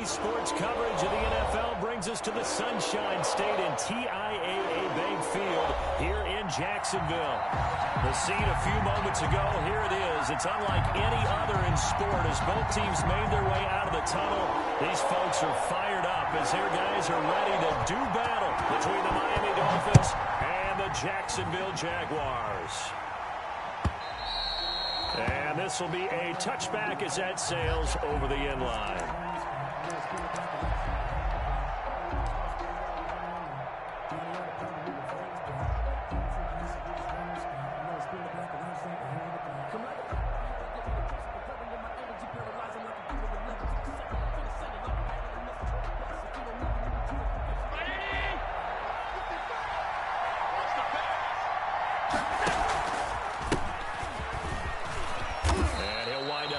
Today's sports coverage of the NFL brings us to the Sunshine State and TIAA Bank Field here in Jacksonville. The scene a few moments ago, here it is. It's unlike any other in sport as both teams made their way out of the tunnel. These folks are fired up as their guys are ready to do battle between the Miami Dolphins and the Jacksonville Jaguars. And this will be a touchback as that sails over the end line.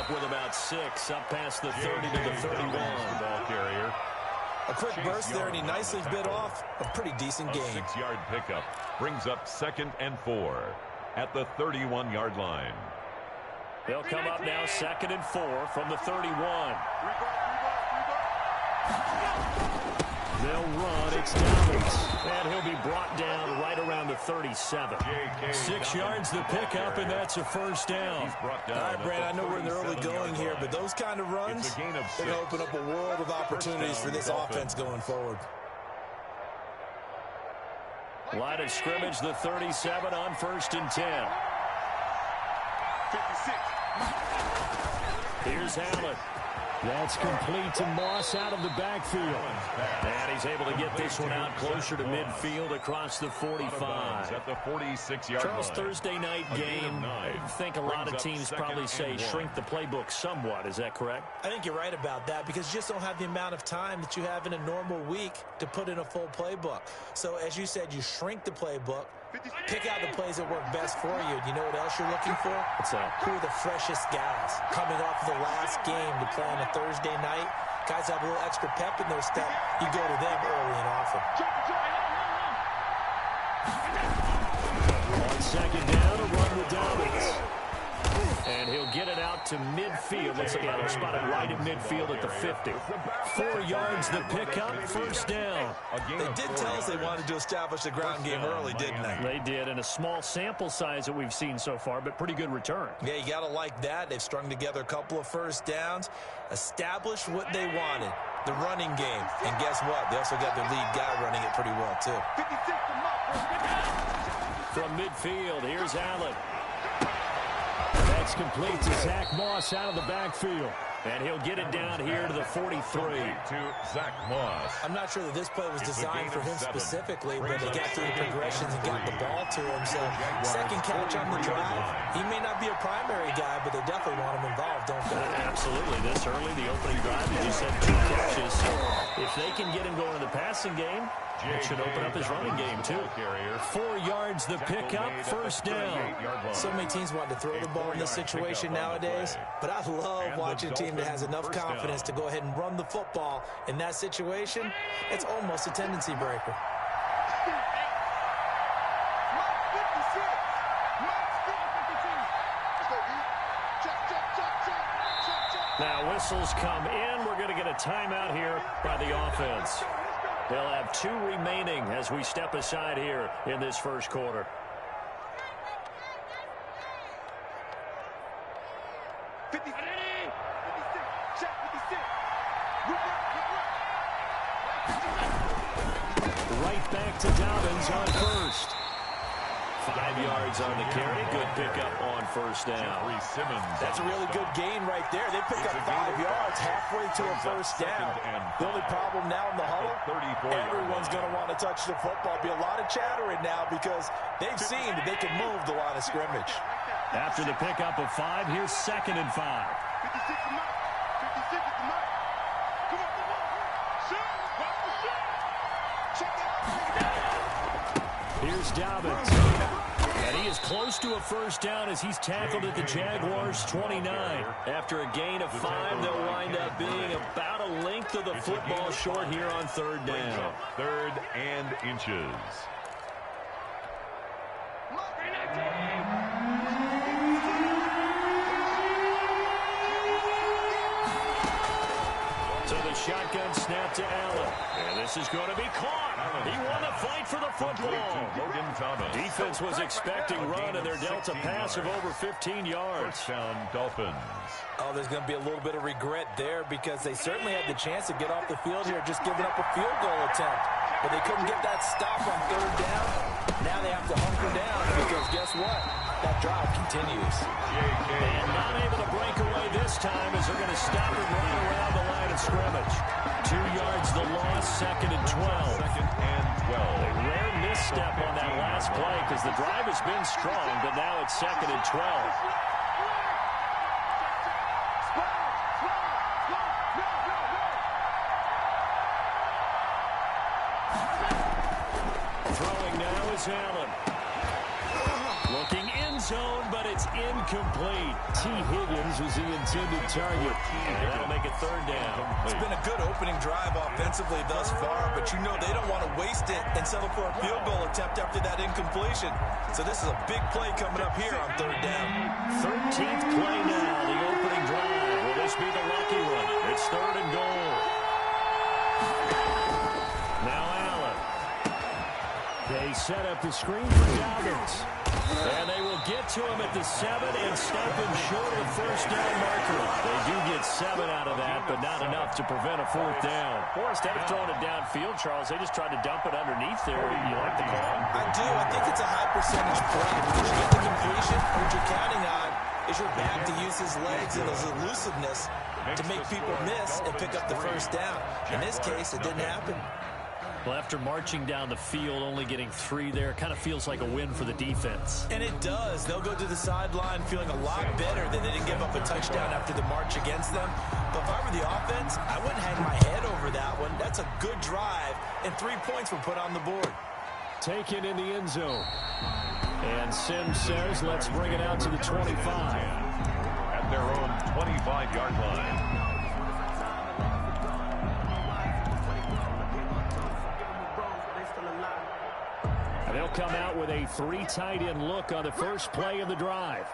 With about 6 up past the 30 to the 31. Ball carrier. A quick burst there, and he nicely bit off a pretty decent game. A 6-yard pickup brings up 2nd and 4 at the 31-yard line. They'll come up now 2nd and 4 from the 31. They'll run. It's Dobbins. And he'll be brought down right around the 37. 6 yards the pickup, and that's a first down. All right, Brad, I know we're in the early going here, but those kind of runs, they're going to open up a world of opportunities for this offense going forward. Line of scrimmage, the 37 on 1st and 10. 56. Here's Allen. That's complete to Moss out of the backfield. And he's able to get this one out closer to midfield across the 45. At the 46-yard Charles, line. Thursday night game, I think a lot of teams probably say shrink the playbook somewhat. Is that correct? I think you're right about that because you just don't have the amount of time that you have in a normal week to put in a full playbook. So, as you said, you shrink the playbook. Pick out the plays that work best for you. You know what else you're looking for? What's that? Who are the freshest guys coming off of the last game to play on a Thursday night? Guys have a little extra pep in their step. You go to them early and often. On 2nd down, a run with Dobbins. And he'll get it out to midfield. Let's look at him. Spotted right at midfield at the 50. 4 yards the pickup, first down. They did tell us they wanted to establish the ground game early, didn't they? They did, and a small sample size that we've seen so far, but pretty good return. Yeah, you got to like that. They've strung together a couple of first downs, established what they wanted, the running game. And guess what? They also got their lead guy running it pretty well, too. From midfield, here's Allen. That's complete to Zach Moss out of the backfield. And he'll get it down here to the 43. To Zach Moss. I'm not sure that this play was designed for him specifically, but they got through the progressions and got the ball to him. So, second catch on the drive. He may not be a primary guy, but they definitely want him involved, don't they? Absolutely. This early, the opening drive, as you said, 2 catches. So, if they can get him going in the passing game, it should open up his running game, too. 4 yards the pickup, first down. So many teams want to throw the ball in this situation nowadays, but I love watching a team that has enough confidence to go ahead and run the football. In that situation, it's almost a tendency breaker. Now whistles come in. We're going to get a timeout here by the offense. They'll have 2 remaining as we step aside here in this first quarter. Right back to Dobbins on first. 5 yards on the carry. Good pickup on first down. That's a really good gain right there. They pick up 5 yards halfway to a first down. The only problem now in the huddle, everyone's going to want to touch the football. Be a lot of chattering now because they've seen that they can move the line of scrimmage. After the pickup of 5, here's 2nd and 5. 56 is the mark. 56 is the mark. Come on, come on. Shoot. Watch the shot. Check it out. Here's Dobbins. And he is close to a first down as he's tackled at the Jaguars' 29. After a gain of 5, they'll wind up being about a length of the football short here on 3rd down. 3rd and inches. shotgun snap to Allen. And this is going to be caught. He won the fight for the football. Defense was expecting run, and they're dealt a pass of over 15 yards. First down, Dolphins. Oh, there's going to be a little bit of regret there because they certainly had the chance to get off the field here, just giving up a field goal attempt. But they couldn't get that stop on third down. Now they have to hunker down because guess what? That drive continues. And not able to break away this time as they're going to stop it right around the line of scrimmage. 2 yards the loss, 2nd and 12. Second and 12. A rare misstep on that last play because the drive has been strong, but now it's 2nd and 12. Throwing now is Allen. Looking end zone, but it's incomplete. T. Higgins was the intended target. And that'll make it 3rd down. It's been a good opening drive offensively thus far, but you know they don't want to waste it and settle for a field goal attempt after that incompletion. So this is a big play coming up here on 3rd down. 13th play now, the opening drive. Will this be the lucky one? It's 3rd and goal. Now Allen. They set up the screen for Dolphins. And they will get to him at the 7 and stop him short of the first down marker. They do get 7 out of that, but not enough to prevent a 4th down. Or instead of throwing it downfield, Charles, they just tried to dump it underneath there. You like the call? I do. I think it's a high percentage play because you get the completion. What you're counting on is your back to use his legs and his elusiveness to make people miss and pick up the first down. In this case, it didn't happen. Well, after marching down the field, only getting 3 there, kind of feels like a win for the defense. And it does. They'll go to the sideline feeling a lot better that they didn't give up a touchdown after the march against them. But if I were the offense, I wouldn't hang my head over that one. That's a good drive, and 3 points were put on the board. Taken in the end zone. And Sims says, let's bring it out to the 25. At their own 25-yard line. They'll come out with a 3 tight end look on the first play of the drive.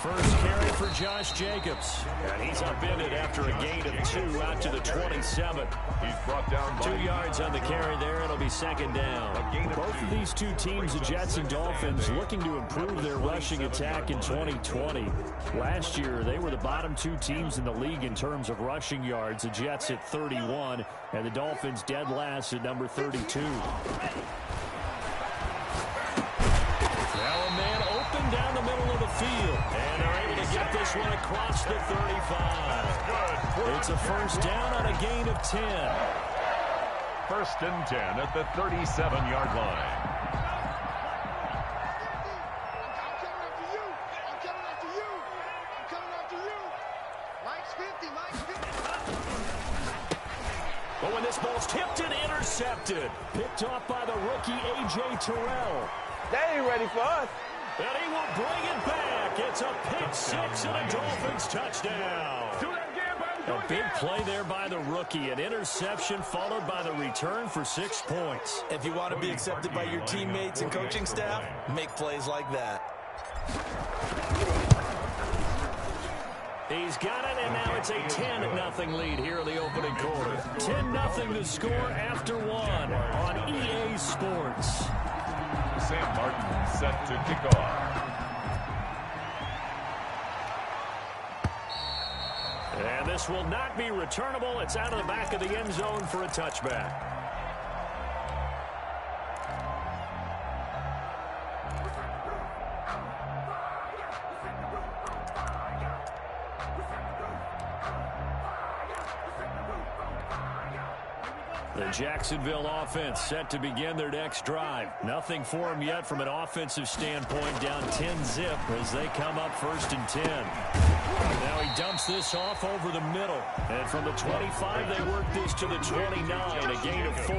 First carry for Josh Jacobs. And he's upended after a gain of 2 out to the 27. He's brought down 2 yards on the carry there. It'll be 2nd down. Both of these 2 teams, the Jets and Dolphins, looking to improve their rushing attack in 2020. Last year, they were the bottom 2 teams in the league in terms of rushing yards. The Jets at 31, and the Dolphins dead last at number 32. Down the middle of the field, and they're able to get this one across the 35. It's a first down on a gain of 10. 1st and 10 at the 37-yard line. I'm coming after you. I'm coming after you. I'm coming after you. Mike's 50. Mike's 50. But when this ball's tipped and intercepted, picked off by the rookie A.J. Terrell. They ain't ready for us. And he will bring it back. It's a pick 6 and a Dolphins touchdown. A big play there by the rookie. An interception followed by the return for 6 points. If you want to be accepted by your teammates and coaching staff, make plays like that. He's got it, and now it's a 10-0 lead here in the opening quarter. 10-0 to score after 1 on EA Sports. Sam Martin set to kick off. And this will not be returnable. It's out of the back of the end zone for a touchback. The Jacksonville offense set to begin their next drive. Nothing for them yet from an offensive standpoint, down 10-zip as they come up 1st and 10. Now he dumps this off over the middle. And from the 25, they work this to the 29, a gain of 4.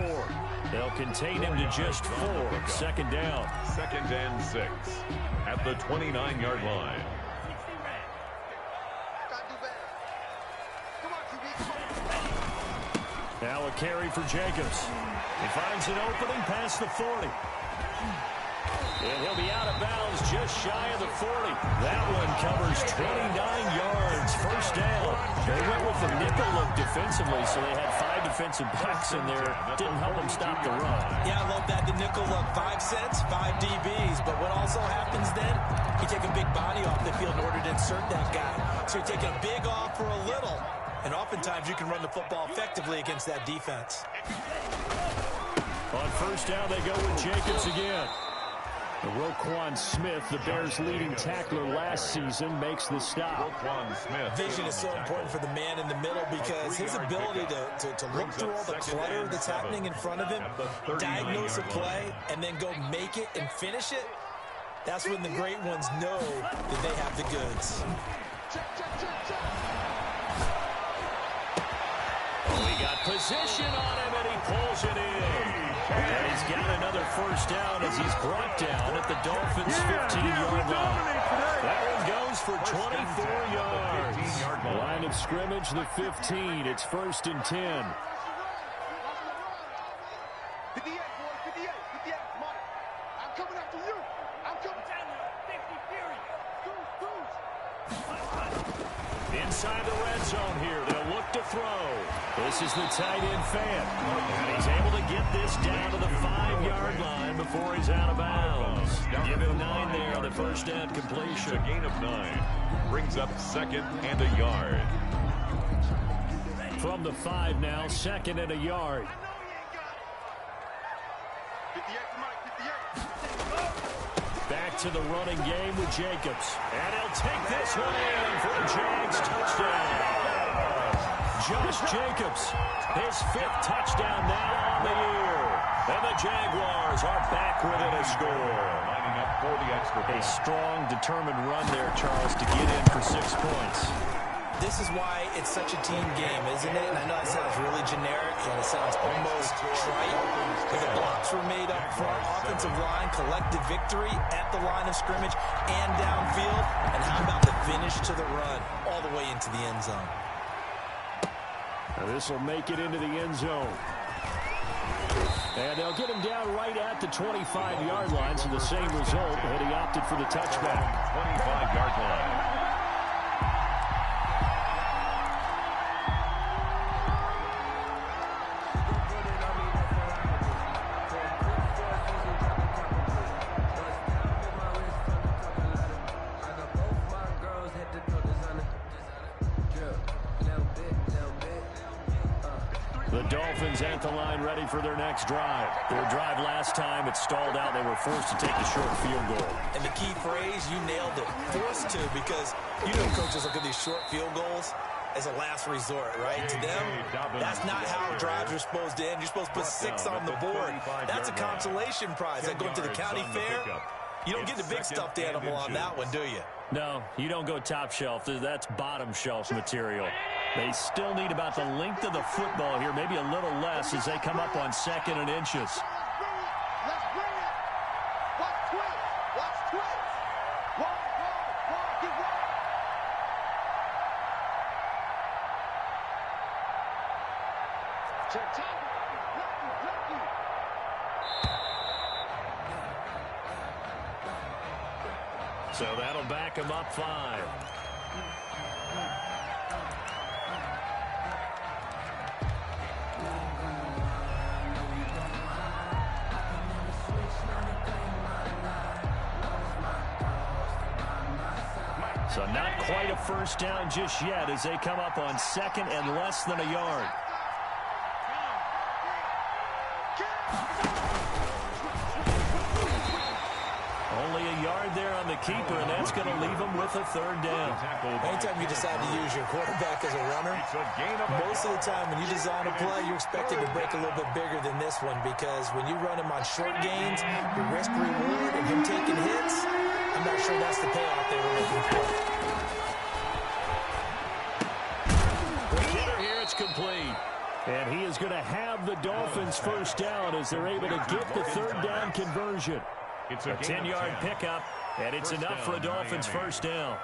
They'll contain him to just 4. 2nd down. 2nd and 6 at the 29-yard line. Now a carry for Jacobs. He finds an opening past the 40. And he'll be out of bounds just shy of the 40. That one covers 29 yards. First down. They went with the nickel look defensively, so they had 5 defensive backs in there. Didn't help them stop the run. Yeah, I love that. The nickel look. 5 cents, 5 DBs. But what also happens then, you take a big body off the field in order to insert that guy. So you're taking a big off for a little. And oftentimes you can run the football effectively against that defense. On first down, they go with Jacobs again. Roquan Smith, the Bears' leading tackler last season, makes the stop. Vision is so important for the man in the middle because his ability to look through all the clutter that's happening in front of him, diagnose a play, and then go make it and finish it, that's when the great ones know that they have the goods. We got position on him, and he pulls it in. And he's got another first down as he's brought down at the Dolphins' 15-yard line. That one goes for 24 yards. Line of scrimmage, the 15. It's 1st and 10. 58, boy, 58, 58, Mike. I'm coming after you. I'm coming down here. 50, period. Inside the red zone here. They'll look to throw. This is the tight end fan. And he's able to get this down to the 5-yard line before he's out of bounds. Give him 9 there on the first down completion. A gain of 9. Brings up 2nd and a yard. From the 5 now, 2nd and a yard. 58, Mike, 58. Back to the running game with Jacobs. And he'll take this one in for a Jags touchdown. Josh Jacobs, his 5th touchdown now on the year. And the Jaguars are back within a score. Lining up for the extra point. A strong, determined run there, Charles, to get in for 6 points. This is why it's such a team game, isn't it? And I know it sounds really generic and it sounds almost trite, but the blocks were made up front, offensive line, collective victory at the line of scrimmage and downfield. And how about the finish to the run all the way into the end zone? Now this will make it into the end zone. And they'll get him down right at the 25-yard line, so the same result, but he opted for the touchback. 25-yard line. The Dolphins at the line ready for their next drive. Their drive last time, it stalled out. They were forced to take the short field goal. And the key phrase, you nailed it. Forced to, because you know coaches look at these short field goals as a last resort, right? To them, that's not how drives are supposed to end. You're supposed to put 6 on the board. That's a consolation prize. Like going to the county fair, you don't get the big stuffed animal on that one, do you? No, you don't go top shelf. That's bottom shelf material. They still need about the length of the football here, maybe a little less as they come up on 2nd and inches. Let's bring it. Watch twist. Watch twist. Wide, get wide. Check time. Lucky. So that'll back him up 5. So not quite a first down just yet as they come up on 2nd and less than a yard. Only a yard there on the keeper, and that's going to leave them with a 3rd down. Anytime you decide to use your quarterback as a runner, most of the time when you design a play, you're expected to break a little bit bigger than this one, because when you run him on short gains, your risk-reward and him taking hits, I'm not sure that's the payoff they were looking for. The hitter here, it's complete. And he is going to have the Dolphins' first down as they're able to get the 3rd down conversion. It's A 10-yard pickup, and it's enough for a Dolphins' first down.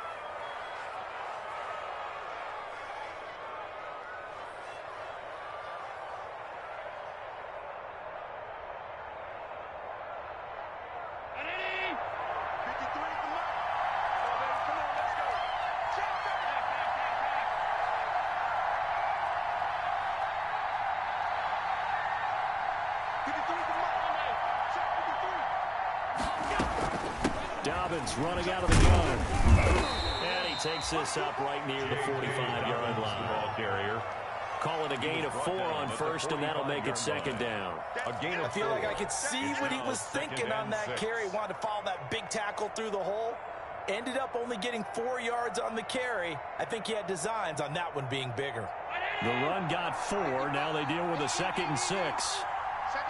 Dobbins running out of the gun. And he takes this up right near the 45-yard line. Ball carrier. Call it a gain of 4 on first, and that'll make it second down. I feel like I could see what he was thinking on that carry. Wanted to follow that big tackle through the hole. Ended up only getting 4 yards on the carry. I think he had designs on that one being bigger. The run got 4. Now they deal with a 2nd and 6. Second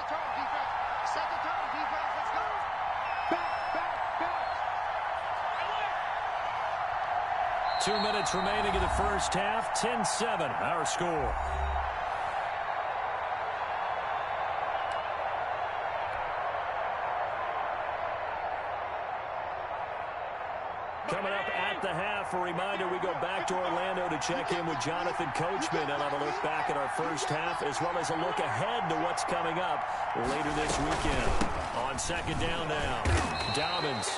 turn, defense. Second turn, defense. Let's go. Back. 2 minutes remaining in the first half. 10-7, our score. Coming up at the half, a reminder, we go back to Orlando to check in with Jonathan Coachman and have a look back at our first half, as well as a look ahead to what's coming up later this weekend. On second down now, Dobbins.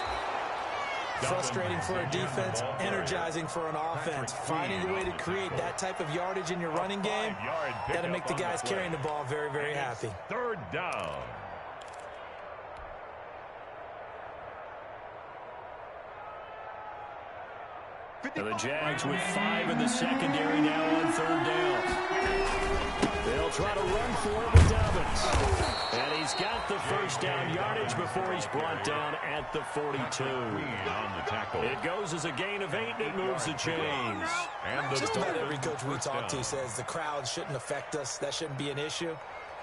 Frustrating for a defense, energizing for an offense. Finding a way to create that type of yardage in your running game, got to make the guys carrying the ball very, very happy. Third down. And the Jags with 5 in the secondary now on third down. They'll try to run for it with Dobbins. And he's got the first down yardage before he's brought down at the 42. It goes as a gain of 8, and it moves the chains. Just about every coach we talk to says the crowd shouldn't affect us. That shouldn't be an issue.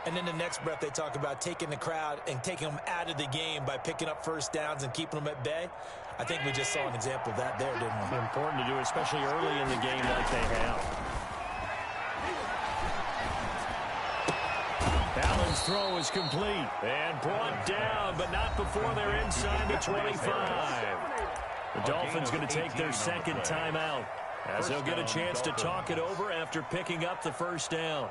And then the next breath they talk about taking the crowd and taking them out of the game by picking up first downs and keeping them at bay. I think we just saw an example of that there, didn't we? Important to do, especially early in the game like they have. Allen's throw is complete and brought down, but not before they're inside the 25. The Dolphins going to take their second timeout as they'll get a chance to talk it over after picking up the first down.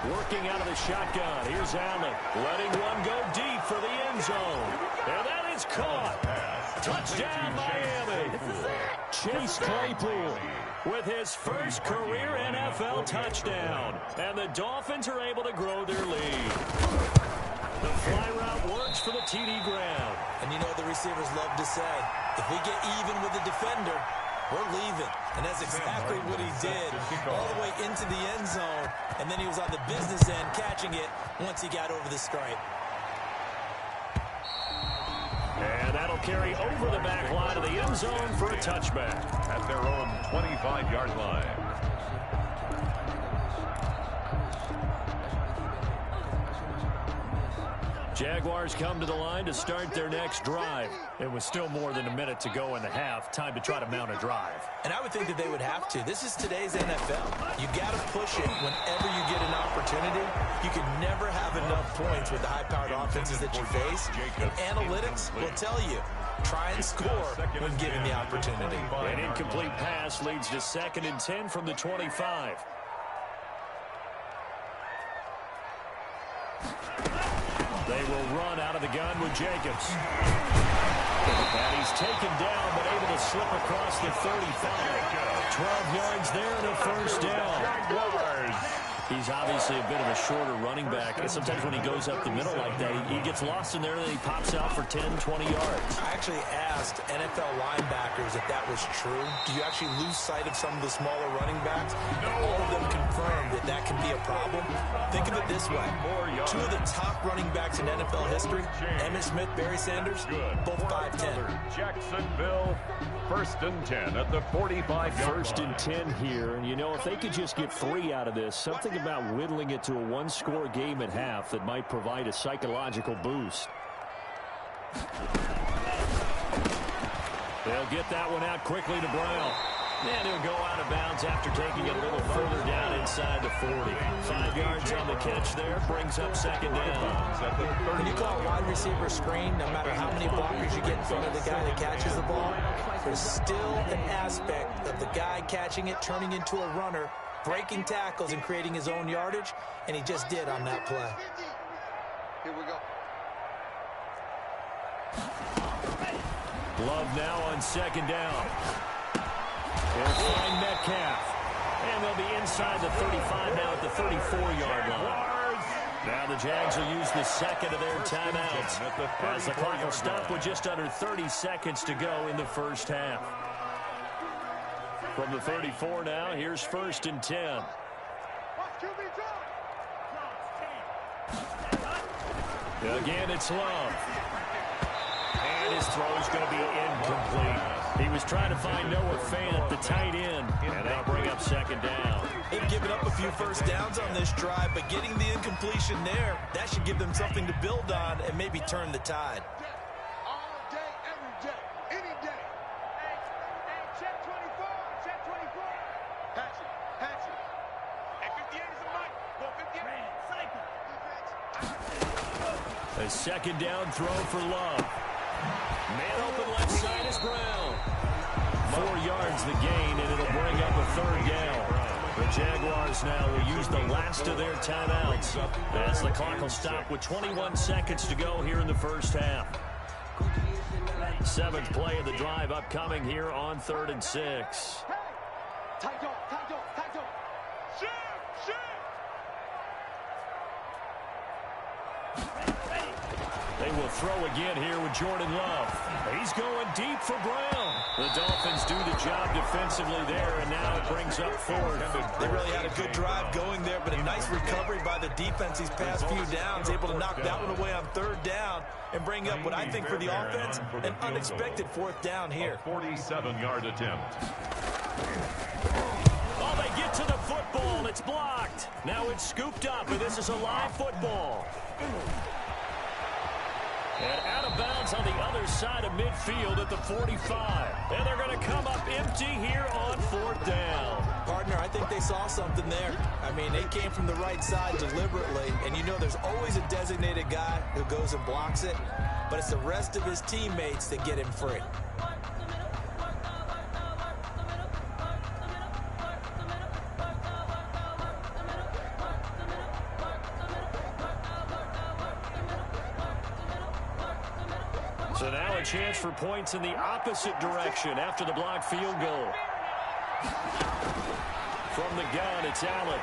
Working out of the shotgun. Here's Allen. Letting one go deep for the end zone. And that is caught. Touchdown, Miami. Chase Claypool with his first career NFL touchdown. And the Dolphins are able to grow their lead. The fly route works for the TD grab. And you know what the receivers love to say? If we get even with the defender, we're leaving. And that's exactly what he did all the way into the end zone. And then he was on the business end catching it once he got over the stripe. And that'll carry over the back line of the end zone for a touchback. At their own 25-yard line. Jaguars come to the line to start their next drive. It was still more than a minute to go in the half. Time to try to mount a drive. And I would think that they would have to. This is today's NFL. You got to push it whenever you get an opportunity. You can never have enough points with the high-powered offenses that you face. And analytics will tell you, try and score when given the opportunity. An incomplete pass leads to 2nd and 10 from the 25. They will run out of the gun with Jacobs. And he's taken down, but able to slip across the 35. 12 yards there and a first down. He's obviously a bit of a shorter running back. And sometimes when he goes up the middle like that, he gets lost in there and then he pops out for 10, 20 yards. I actually asked NFL linebackers if that was true. Do you actually lose sight of some of the smaller running backs? And all of them confirmed that that can be a problem. Think of it this way. 2 of the top running backs in NFL history, Emmitt Smith, Barry Sanders, both 5'10". Jacksonville, 1st and 10 at the 45. 1st and 10 here. And, you know, if they could just get 3 out of this, something about whittling it to a one-score game at half that might provide a psychological boost. They'll get that one out quickly to Brown. And he'll go out of bounds after taking it a little further down inside the 40. 5 yards on the catch there, brings up 2nd down. When you call a wide receiver screen, no matter how many blockers you get in front of the guy that catches the ball, there's still an aspect of the guy catching it, turning into a runner, breaking tackles and creating his own yardage, and he just did on that play. Here we go. Love now on second down. They'll find Metcalf. And they'll be inside the 35 now at the 34-yard line. Now the Jags will use the second of their timeouts as the clock will stop with just under 30 seconds to go in the first half. From the 34 now, here's 1st and 10. Again, it's Love. And his throw is going to be incomplete. He was trying to find Noah Fant, the tight end, and they'll bring up second down. They've given up a few first downs on this drive, but getting the incompletion there, that should give them something to build on and maybe turn the tide. All day, every day, any day. Hey, check 24, check 24. Patch it. Hey, 58 is a mic. Go 58. Cycle. A second down throw for Love. Man open left side is Brown. 4 yards the gain, and it'll bring up a third down. The Jaguars now will use the last of their timeouts as the clock will stop with 21 seconds to go here in the first half. 7th play of the drive upcoming here on 3rd and 6. Tight up. Shoot. They will throw again here with Jordan Love. He's going deep for Brown. The Dolphins do the job defensively there, and now it brings up 4th. They really had a good drive going there, but a nice recovery by the defense these past few downs, able to knock that one away on 3rd down and bring up what I think for the offense, an unexpected 4th down here. 47-yard attempt. Oh, they get to the football. It's blocked. Now it's scooped up, and this is a live football. And out of bounds on the other side of midfield at the 45. And they're going to come up empty here on 4th down. Partner, I think they saw something there. I mean, they came from the right side deliberately, and you know there's always a designated guy who goes and blocks it, but it's the rest of his teammates that get him free. So now a chance for points in the opposite direction after the blocked field goal. From the gun, it's Allen.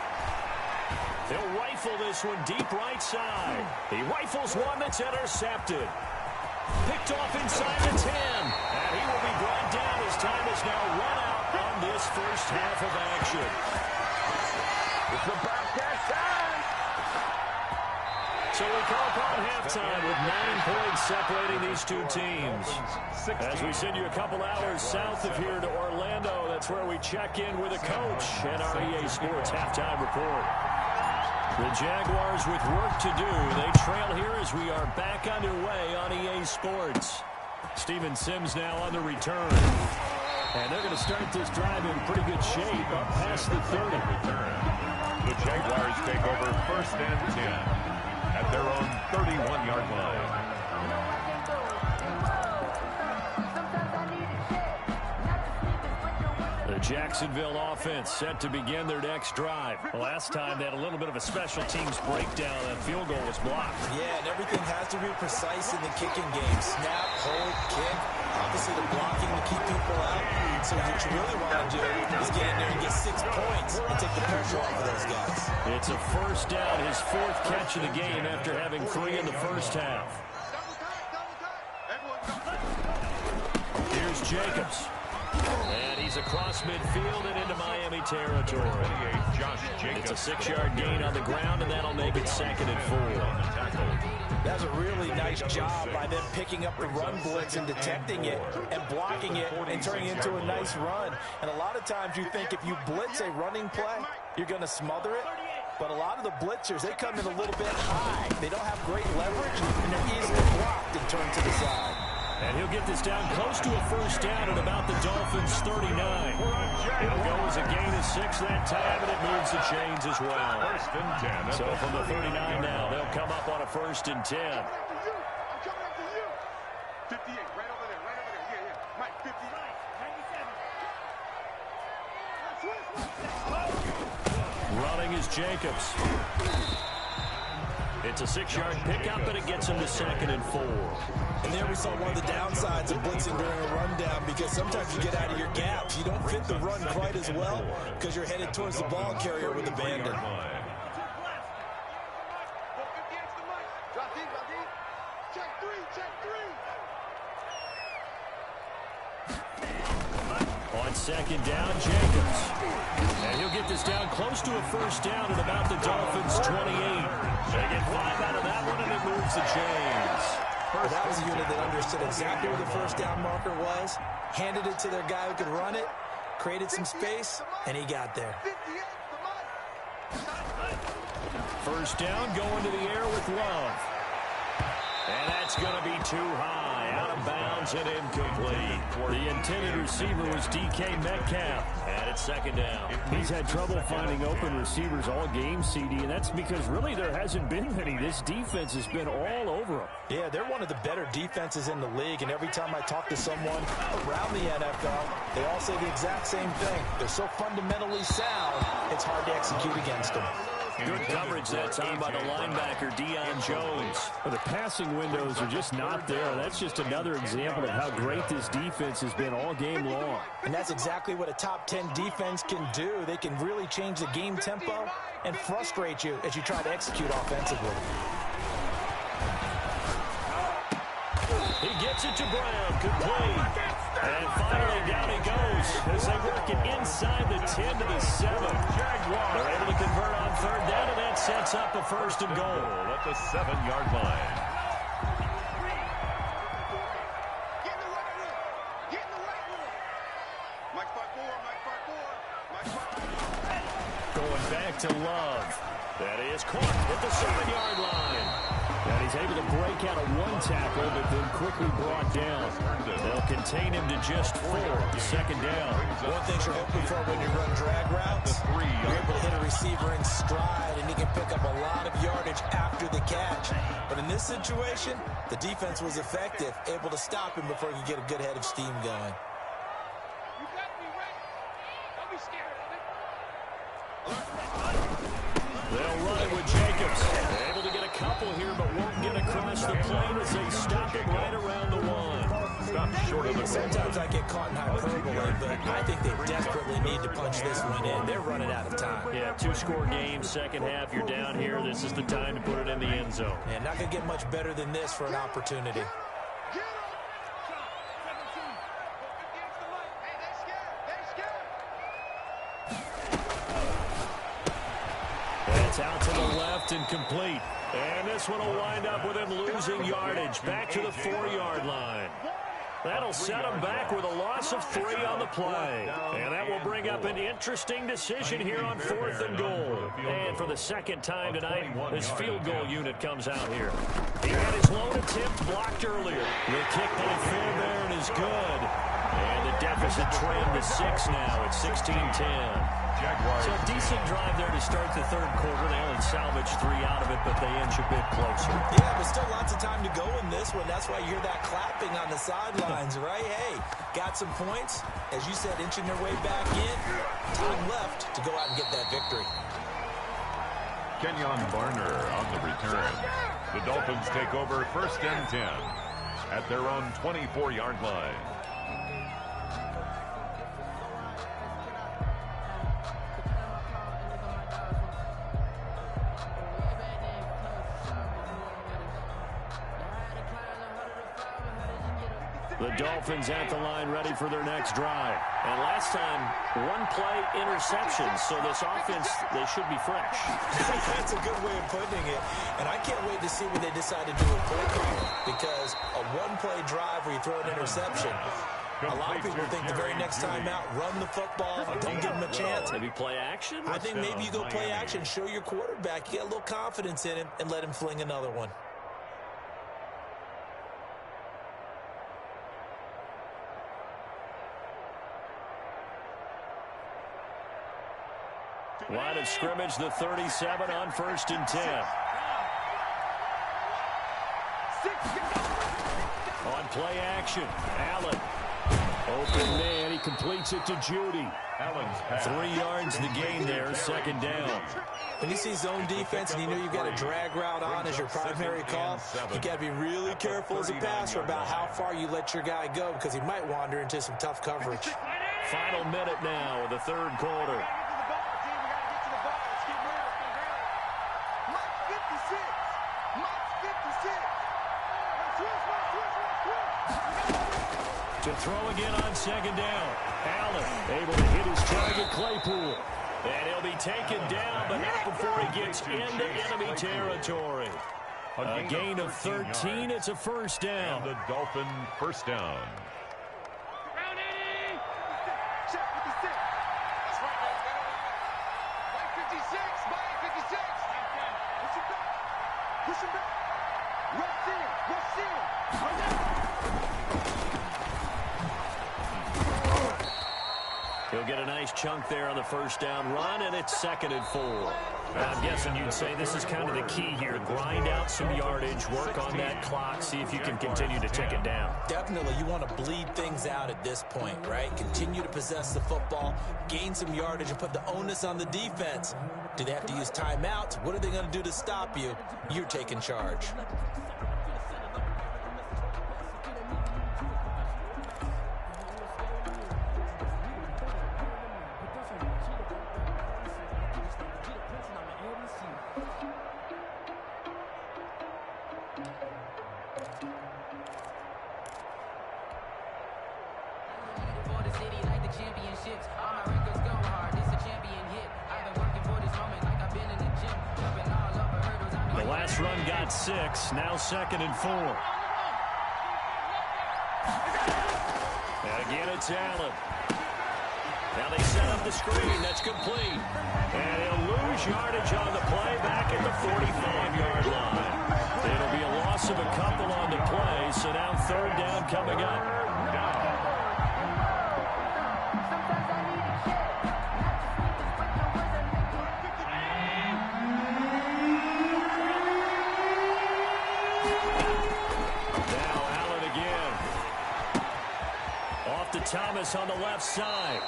He'll rifle this one deep right side. He rifles one that's intercepted. Picked off inside the 10. And he will be brought down. His time is now run out on this first half of action. It's the Bobcat time. So we come upon halftime with 9 points separating these two teams. As we send you a couple hours south of here to Orlando, that's where we check in with a coach and our EA Sports halftime report. The Jaguars with work to do. They trail here as we are back underway on EA Sports. Steven Sims now on the return. And they're going to start this drive in pretty good shape up past the 30. The Jaguars take over 1st and 10. At their own 31-yard line. The Jacksonville offense set to begin their next drive. Last time they had a little bit of a special teams breakdown. That field goal was blocked. Yeah, and everything has to be precise in the kicking game. Snap, hold, kick. Obviously the blocking to keep people out. So what you really want to do is get in there and get 6 points and take the pressure off of those guys. It's a first down, his 4th catch of the game after having 3 in the first half. Here's Jacobs. And he's across midfield and into Miami territory. It's a 6-yard gain on the ground, and that'll make it 2nd and 4. That's a really nice job by them picking up the run blitz and detecting it and blocking it and turning it into a nice run. And a lot of times you think if you blitz a running play, you're going to smother it. But a lot of the blitzers, they come in a little bit high. They don't have great leverage, and they're easily blocked and turned to the side. And he'll get this down close to a first down at about the Dolphins' 39. It'll go as a gain of 6 that time, and it moves the chains as well. 1st and 10. So from the 39 now, they'll come up on a 1st and 10. I'm coming after you. 58, right over there. Yeah. Mike, 50. 97. Running is Jacobs. It's a 6-yard pickup, and it gets him to 2nd and 4. And there we saw one of the downsides of blitzing during a rundown, because sometimes you get out of your gaps. You don't fit the run quite as well because you're headed towards the ball carrier with abandon. On 2nd down, Jacobs. And he'll get this down close to a 1st down at about the Dolphins' 28. They get 5 out of that one, and it moves the chains. Well, that was a unit that understood exactly where the 1st down marker was, handed it to their guy who could run it, created some space, and he got there. 1st down, going to the air with Love. And that's going to be too high, out of bounds and incomplete. The intended receiver was DK Metcalf, and it's 2nd down. He's had trouble finding open receivers all game, CD, and that's because really there hasn't been many. This defense has been all over him. Yeah, they're one of the better defenses in the league, and every time I talk to someone around the NFL, they all say the exact same thing. They're so fundamentally sound, it's hard to execute against them. Good coverage that time by the linebacker, Deion Jones. Well, the passing windows are just not there. That's just another example of how great this defense has been all game long. And that's exactly what a top 10 defense can do. They can really change the game tempo and frustrate you as you try to execute offensively. He gets it to Brown. Good play. And finally down he goes as they work it inside the 10 to the 7. They're able to convert on 3rd down, and that sets up a 1st and goal at the 7-yard line. Get in the right room. Get in the right room. Mike 5-4. Going back to Love. That is caught at the 7-yard line. And he's able to break out of 1 tackle, but then quickly brought down. They'll contain him to just 4. 2nd down. One thing you're hoping for when you run drag routes, you're able to hit a receiver in stride, and he can pick up a lot of yardage after the catch. But in this situation, the defense was effective, able to stop him before he could get a good head of steam going. You got to be ready. Don't be scared of it. They'll run it with Jacobs. Able to get a couple here, but won't get across the plane as they stop it right around the 1. Stop short of the Sometimes I get caught in hyperbole, but I think they desperately need to punch this one in. They're running out of time. Yeah, 2-score game, 2nd half, you're down here. This is the time to put it in the end zone. And not going to get much better than this for an opportunity. It's out to the left and complete. And this one will wind up with him losing yardage back to the 4-yard line. That'll set him back with a loss of 3 on the play. And that will bring up an interesting decision here on 4th and goal. And for the 2nd time tonight, this field goal unit comes out here. He had his lone attempt blocked earlier. The kick by Fairbairn is good. And the deficit trimmed to 6 now at 16-10. So a decent drive there to start the 3rd quarter. They only salvaged 3 out of it, but they inch a bit closer. Yeah, but still lots of time to go in this one. That's why you hear that clapping on the sidelines, right? Hey, got some points. As you said, inching their way back in. Time left to go out and get that victory. Kenyon Barner on the return. The Dolphins take over 1st and 10 at their own 24-yard line. The Dolphins at the line ready for their next drive. And last time, 1-play interception. So this offense, they should be fresh. That's a good way of putting it. And I can't wait to see when they decide to do a play call. Because a 1-play drive where you throw an interception, a lot of people think the very next time out, run the football, don't give them a chance. Maybe play action? I think maybe you go play action, show your quarterback, you get a little confidence in him, and let him fling another one. Line of scrimmage, the 37 on 1st and 10. On play action, Allen. Open man, he completes it to Judy. 3 yards the gain there, second down. When you see zone defense and you know you've got a drag route on as your primary call, you got to be really careful as a passer about how far you let your guy go because he might wander into some tough coverage. Final minute now of the third quarter. To throw again on second down. Allen able to hit his target, Claypool. And he'll be taken down, but not before he gets into enemy territory. A gain of 13. It's a first down. And the Dolphin first down. He'll get a nice chunk there on the first down run, and it's 2nd and 4. I'm guessing you'd say this is kind of the key here. Grind out some yardage, work on that clock, see if you can continue to tick it down. Definitely, you want to bleed things out at this point, right? Continue to possess the football, gain some yardage, and put the onus on the defense. Do they have to use timeouts? What are they going to do to stop you? You're taking charge. Run got 6, now 2nd and 4. And again, it's Allen. Now they set up the screen. That's complete. And he'll lose yardage on the play back at the 45-yard line. It'll be a loss of a couple on the play, so now 3rd down coming up. Thomas on the left side.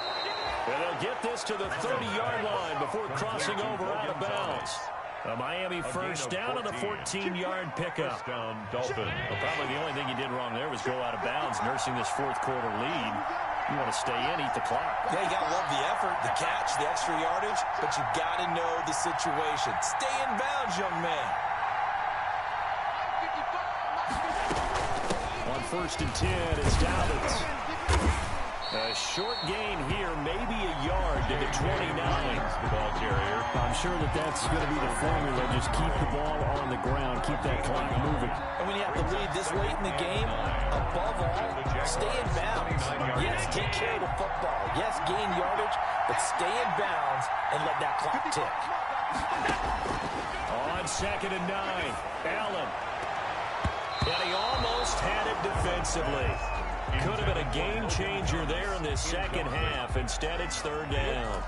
And they'll get this to the 30-yard line before crossing over out of bounds. A Miami first down on a 14-yard pickup. Dolphin. Well, probably the only thing he did wrong there was go out of bounds, nursing this fourth quarter lead. You want to stay in, eat the clock. Yeah, you got to love the effort, the catch, the extra yardage, but you got to know the situation. Stay in bounds, young man. On 1st and 10, it's Dolphins. A short gain here, maybe a yard to the 29. The ball carrier. I'm sure that's going to be the formula. Just keep the ball on the ground. Keep that clock moving. And when you have to lead this late in the game, above all, stay in bounds. Yes, take care of the football. Yes, gain yardage, but stay in bounds and let that clock tick. On 2nd and 9, Allen. And he almost had it defensively. Could have been a game changer there in this second half. Instead, it's 3rd down.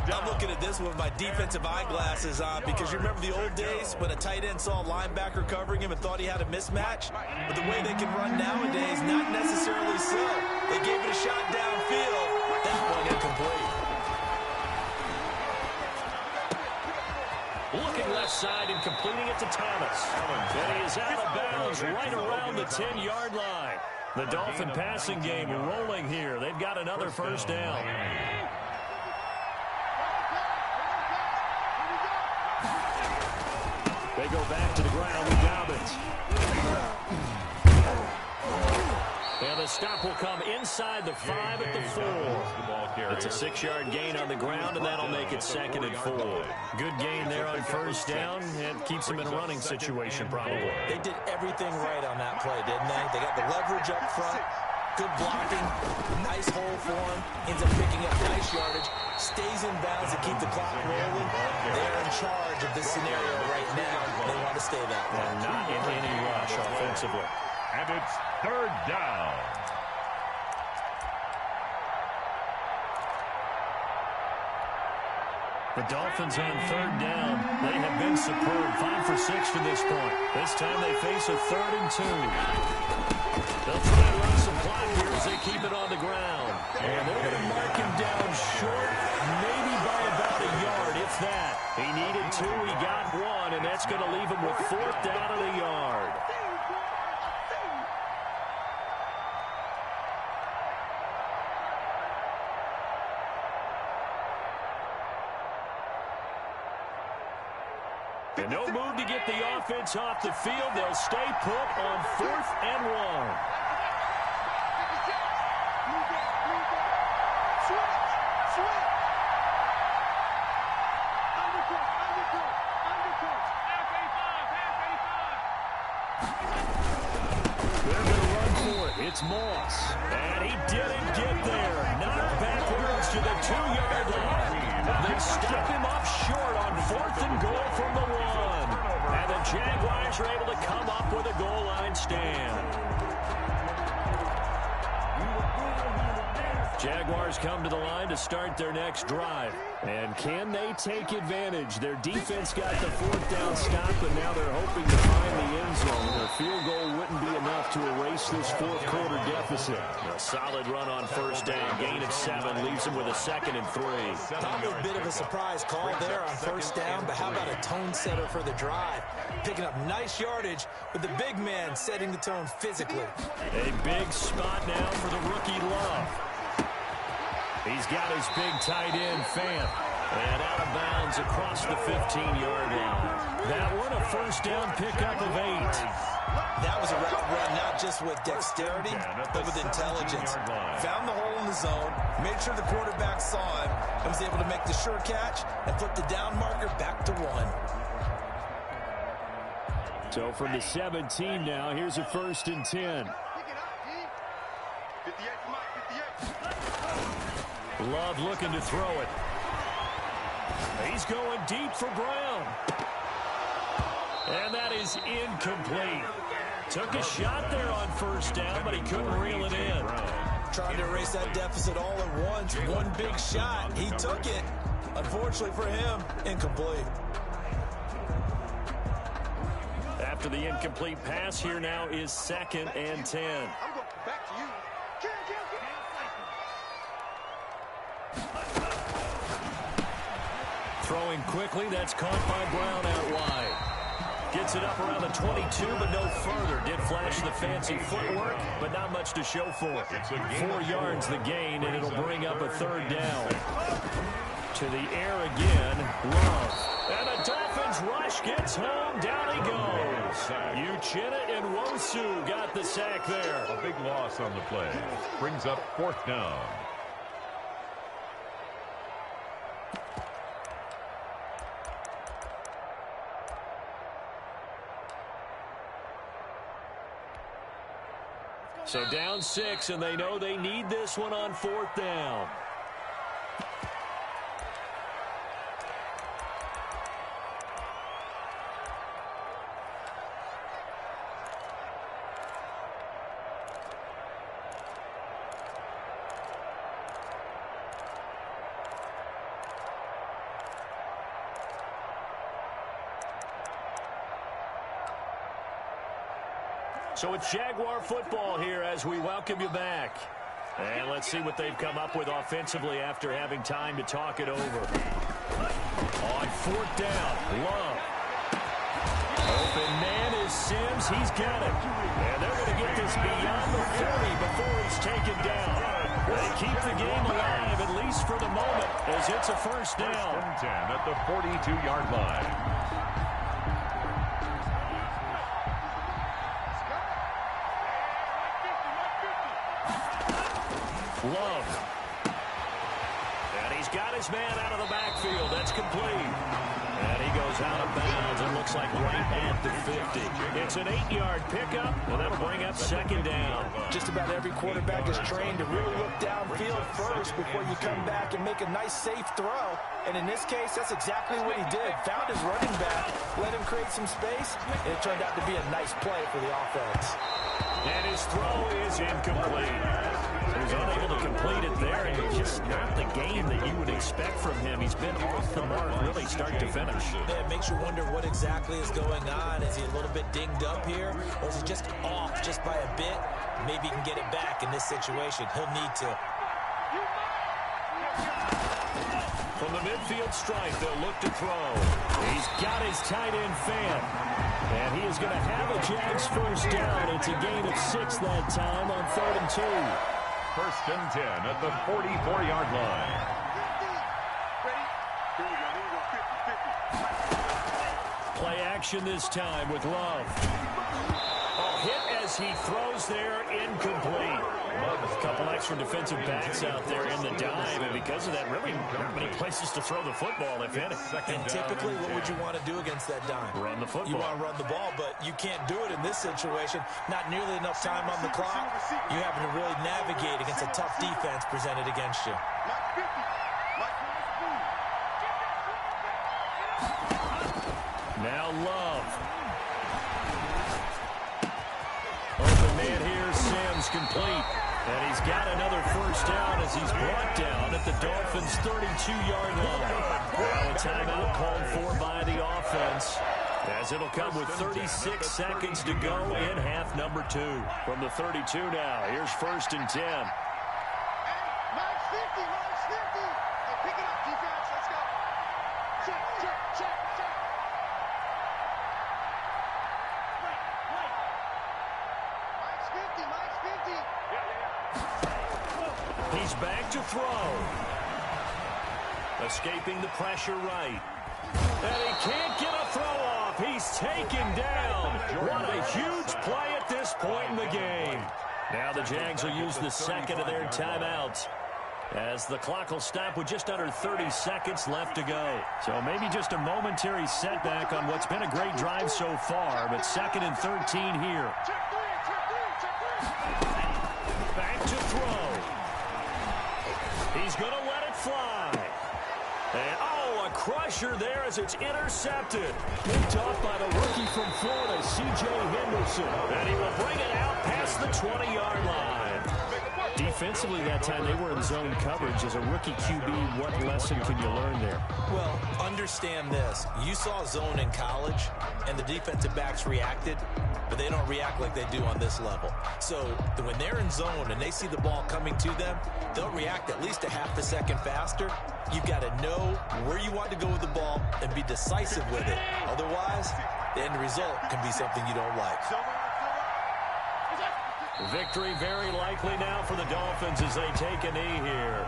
I'm looking at this with my defensive eyeglasses on because you remember the old days when a tight end saw a linebacker covering him and thought he had a mismatch? But the way they can run nowadays, not necessarily so. They gave it a shot downfield. That one incomplete. Looking left side and completing it to Thomas. And he is out of bounds right around the 10-yard line. The Dolphin passing game rolling here. They've got another first down. They go back to the ground with Dobbins. And the stop will come inside the 5 at the 4. It's a 6-yard gain on the ground, and that'll make it 2nd and 4. Good gain there on first down, and keeps them in a running situation probably. They did everything right on that play, didn't they? They got the leverage up front, good blocking, nice hole for him, ends up picking up nice yardage, stays in bounds to keep the clock rolling. They're in charge of this scenario right now. They want to stay that way. And not in any rush offensively. And it's 3rd down. The Dolphins on 3rd down. They have been superb. 5 for 6 to this point. This time they face a 3rd and 2. They'll try and run some clock here as they keep it on the ground. And they're going to mark him down short, maybe by about a yard, if that. He needed 2, he got 1, and that's going to leave him with 4th down and a yard. And no move to get the offense off the field. They'll stay put on 4th and 1. They're going to run for it. It's Moss. And he didn't get there. Knocked backwards to the 2-yard line. They step him up short on 4th and goal from the 1. And the Jaguars are able to come up with a goal line stand. Jaguars come to the line to start their next drive. And can they take advantage? Their defense got the 4th down stop, but now they're hoping to find the end zone. A field goal wouldn't be enough to erase this 4th quarter deficit. A solid run on 1st down. Gain of 7 leaves them with a 2nd and 3. Probably a bit of a surprise call there on 1st down, but how about a tone setter for the drive? Picking up nice yardage with the big man setting the tone physically. A big spot now for the rookie Love. He's got his big tight end, Fant. And out of bounds across the 15-yard line. That one a 1st down pickup of 8. That was a route run, not just with dexterity, but with intelligence. Found the hole in the zone, made sure the quarterback saw him, and was able to make the sure catch and put the down marker back to 1. So from the 17 now, here's a 1st and 10. Love looking to throw it. He's going deep for Brown. And that is incomplete. Took a shot there on 1st down, but he couldn't reel it in. Trying to erase that deficit all at once. One big shot. He took it. Unfortunately for him, incomplete. After the incomplete pass, here now is 2nd and 10. I'm going back to you. Throwing quickly, that's caught by Brown out wide. Gets it up around the 22, but no further. Did flash the fancy footwork, but not much to show for it. 4 yards the gain, and it'll bring up a 3rd down. To the air again, Love. And the Dolphins rush gets home. Down he goes. Uchenna and Wosu got the sack there. A big loss on the play. Brings up 4th down. So down 6, and they know they need this one on 4th down. So it's Jaguar football here as we welcome you back. And let's see what they've come up with offensively after having time to talk it over. On 4th down, Love. Open man is Sims. He's got it. And they're going to get this beyond the 40 before he's taken down. They keep the game alive, at least for the moment, as it's a 1st down. 1st and 10 at the 42-yard line. Love. And he's got his man out of the backfield. That's complete. And he goes out of bounds. It looks like right at the 50. It's an 8-yard pickup, and that'll bring up 2nd down. Just about every quarterback is trained to really look downfield first before you come back and make a nice, safe throw. And in this case, that's exactly what he did. Found his running back, let him create some space, and it turned out to be a nice play for the offense. And his throw is incomplete. He was unable to complete it there, and just not the game that you would expect from him. He's been off the mark really start to finish. Yeah, it makes you wonder what exactly is going on. Is he a little bit dinged up here, or is he just off just by a bit? Maybe he can get it back in this situation. He'll need to. From the midfield stripe, they'll look to throw. He's got his tight end fan. And he is going to have a Jags first down. It's a gain of 6 that time on 3rd and 2. 1st and 10 at the 44-yard line. Play action this time with Love. Hit as he throws there, incomplete. A couple extra defensive backs out there in the dime, and because of that, really not many places to throw the football, if any. And typically, what would you want to do against that dime? Run the football. You want to run the ball, but you can't do it in this situation. Not nearly enough time on the clock. You having to really navigate against a tough defense presented against you. Now Love. Open man here, Sims complete. And he's got another first down as he's brought down at the Dolphins' 32-yard line. Now a timeout called for by the offense, as it'll come with 36 seconds to go in half number 2. From the 32 now, here's 1st and 10. Minus 50. Hey, pick it up, defense. Let's go. Check. He's back to throw. Escaping the pressure right. And he can't get a throw off. He's taken down. What a huge play at this point in the game. Now the Jags will use the second of their timeouts, as the clock will stop with just under 30 seconds left to go. So maybe just a momentary setback on what's been a great drive so far, but 2nd and 13 here. Back to throw. He's going to let it fly. And, a crusher there as it's intercepted. Picked off by the rookie from Florida, C.J. Henderson. And he will bring it out past the 20-yard line. Defensively that time, they were in zone coverage. As a rookie QB, what lesson can you learn there? Well, understand this. You saw zone in college, and the defensive backs reacted, but they don't react like they do on this level. So when they're in zone and they see the ball coming to them, they'll react at least a half a second faster. You've got to know where you want to go with the ball and be decisive with it. Otherwise, the end result can be something you don't like. Victory very likely now for the Dolphins as they take a knee here.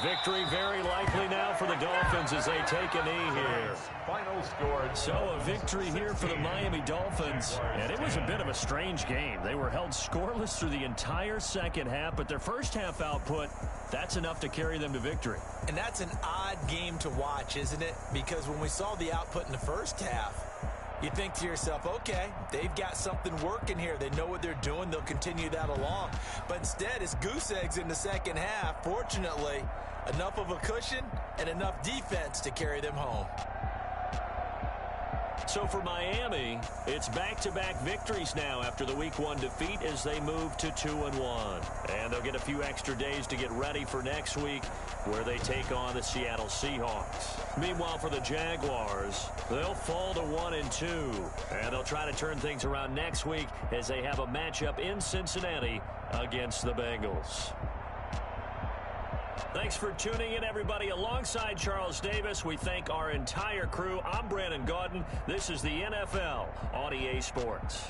Victory very likely now for the Dolphins as they take a knee here. Final score. So a victory here for the Miami Dolphins. And it was a bit of a strange game. They were held scoreless through the entire second half, but their first half output, that's enough to carry them to victory. And that's an odd game to watch, isn't it? Because when we saw the output in the first half, you think to yourself, okay, they've got something working here. They know what they're doing. They'll continue that along. But instead, it's goose eggs in the second half. Fortunately, enough of a cushion and enough defense to carry them home. So for Miami, it's back-to-back victories now after the Week 1 defeat as they move to 2-1. And they'll get a few extra days to get ready for next week, where they take on the Seattle Seahawks. Meanwhile, for the Jaguars, they'll fall to 1-2. And they'll try to turn things around next week as they have a matchup in Cincinnati against the Bengals. Thanks for tuning in, everybody. Alongside Charles Davis, we thank our entire crew. I'm Brandon Gaudin. This is the NFL on EA Sports.